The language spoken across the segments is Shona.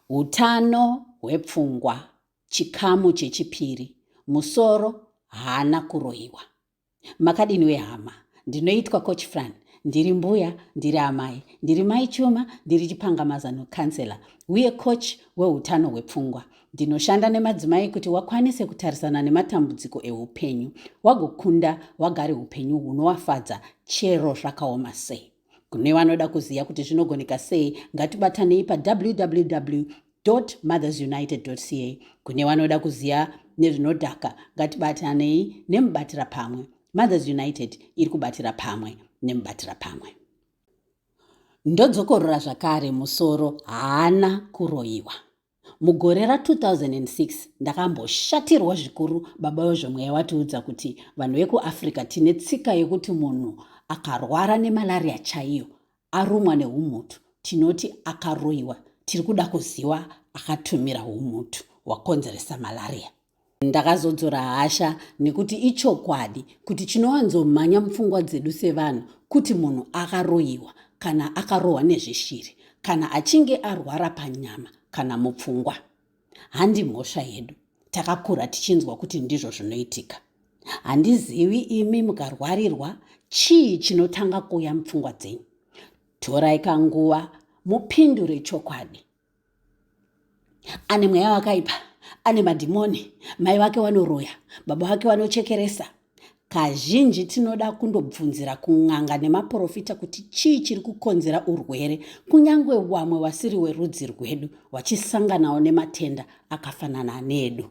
Hutano hwepfungwa, chikamu chechipiri, musoro haana kuroiwa. Makadini hama, ndinoitwa Coach Fran, ndiri mbuya, ndiri amai, ndiri mai chuma, ndiri chipangamazano kansela, uye coach wehutano hwepfungwa. Ndinoshanda nemadzimai kuti wakwanise kutarisana nematambudziko eupenyu, wagokunda wagare upenyu hunovafadza chero zvakaoma sei. Kune vanoda kuziva kuti zvinogoneka sei, ngatibatanei pa www.mothersunited.ca. Kune vanoda kuziva nezvinodhaka, ngatibatanei nemubatira pamwe. Mothers United iri kubatira pamwe nemubatira pamwe. Ndodzokorora zvakare musoro haana kuroiwa. Mugore ra2006 ndakamboshatirwa zvikuru baba wezvomweya watiudza kuti vanhu vekuAfrica tine tsika yekuti munhu akarwara nemalaria chaiyo, arumwa nehumutu, tinoti akaroiwa. Tiri kuda kuziva akatumira humutu wakonzeresa malaria. Ndakazodzora hasha nekuti ichokwadi kuti chinowanzomhanya mupfungwa dzedu sevanhu kuti munhu akaroiwa kana akarohwa nezveshiri kana achinge arwara panyama kana mupfungwa. Handi mhosva yedu, takakura tichinzwa kuti ndizvo zvinoitika. Handizivi imi mukarwarirwa chii chinotanga kuuya mupfungwa dzenyu. Torai kanguva mupindure chokwadi. Ane mweya wakaipa, ane madhimoni, mai vake vanoroya, baba vake vanochekeresa. Kazhinji tinoda kundobvunzira kun'anga nemaprofita kuti chii chiri kukonzera urwere, kunyangwe wamwe wasiri werudzi rwedu wachisanganawo nematenda akafanana nedu.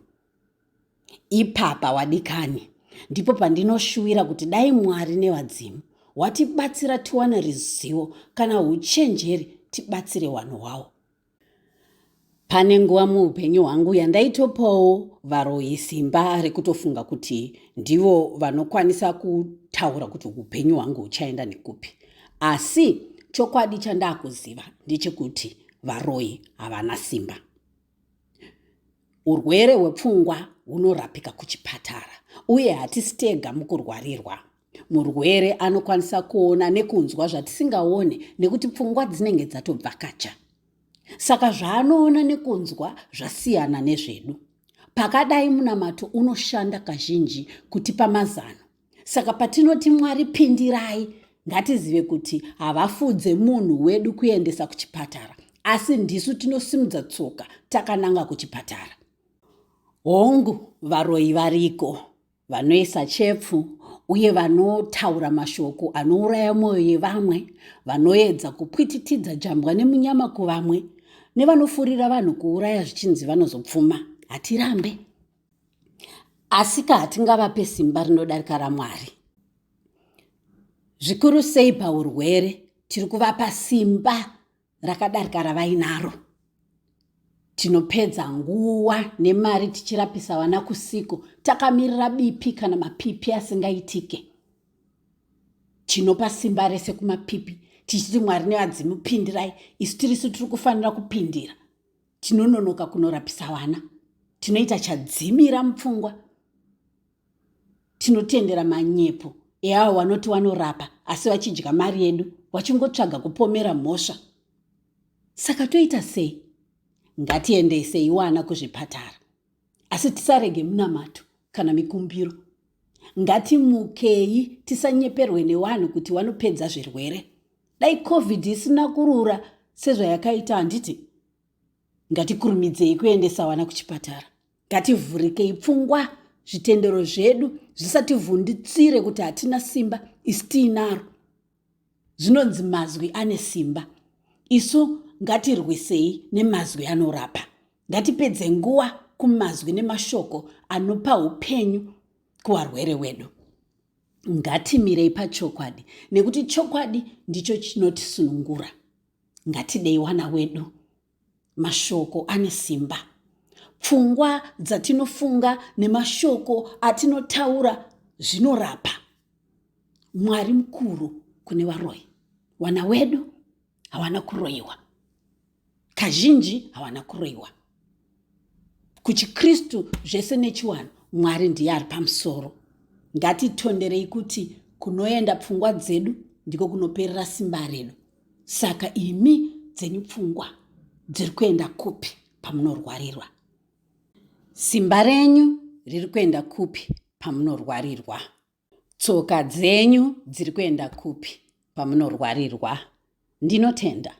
Ipapa wadikani, ndipo pandinoshuvira kuti dai Mwari nevadzimu watibatsira tiwane ruzivo kana uchenjeri tibatsire vanhu wavo. Pane nguva muupenyu hwangu yandaitopawo varoyi simba rekutofunga kuti ndivo vanokwanisa kutaura kuti upenyu hwangu huchaenda nekupi. Asi chokwadi chandakuziva ndechekuti varoyi havana simba. Urwere hwepfungwa hunorapika kuchipatara, uye hatistega mukurwarirwa. Murwere anokwanisa kuona nekunzwa zvatisingaone nekuti pfungwa dzinenge dzatobvakacha. Saka zvaanoona nekunzwa zvasiyana nezvedu. Pakadai munamato unoshanda kazhinji kutipa mazano. Saka patinoti Mwari pindirai, ngatizive kuti havafudze munhu wedu kuendesa kuchipatara, asi ndisu tinosimudza tsoka takananga kuchipatara. Hongu, varoyi variko, vanoisa chepfu, uye vanotaura mashoko anouraya mwoyo yevamwe, vanoedza kupwititidza jambwa nemunyama kuvamwe, nevanofurira vanhu kuuraya zvichinzi vanozopfuma. Hatirambe. Asika hatingavape simba rinodarika raMwari. Zvikuru sei paurwere, tiri kuvapa simba rakadarika ravainaro. Tinopedza nguva nemari tichirapisa vana kusiku, takamirira BP kana mapipi asingaitike. Tinopa simba rese kumapipi, tichiti Mwari nevadzimu pindirai, isu tirisu tiri kufanira kupindira. Tinononoka kunorapisa vana, tinoita chadzimira mupfungwa. Tinotendera manyepo eavo vanoti vanorapa asi vachidya mari yedu, vachingotsvaga kupomera mhosva. Saka toita sei? Ngatiendesei vana kuzvipatara, asi tisarege munamato kana mikumbiro. Ngatimukei tisanyeperwe nevanhu kuti vanopedza zvirwere. Dai COVID isina kurura sezvayakaita handiti. Ngatikurumidzei kuendesa vana kuchipatara. Ngativhurikei pfungwa, zvitendero zvedu zvisativhunditsire kuti hatina simba, isi tiinaro. Zvinonzi mazwi ane simba. Isu ngatirwisei nemazwi anorapa. Ngatipedze nguva kumazwi nemashoko anopa upenyu kuvarwere wedu. Ngatimirei pachokwadi, nekuti chokwadi ndicho chinotisunungura. Ngatidei wana wedu. Mashoko ane simba. Pfungwa dzatinofunga nemashoko atinotaura zvinorapa. Mwari mukuru kune varoyi. Wana wedu hawana kuroiwa. Kazhinji hawana kuroiwa. Kuchikristu zvese nechiwanhu, Mwari ndiye ari pamusoro. Ngatitonderei kuti kunoenda pfungwa dzedu ndiko kunoperera simba redu. Saka imi dzenyu pfungwa dziri kuenda kupi? pamunorwarirwa? Simba renyu riri kuenda kupi pamunorwarirwa? Tsoka dzenyu dziri kuenda kupi pamunorwarirwa? Ndinotenda.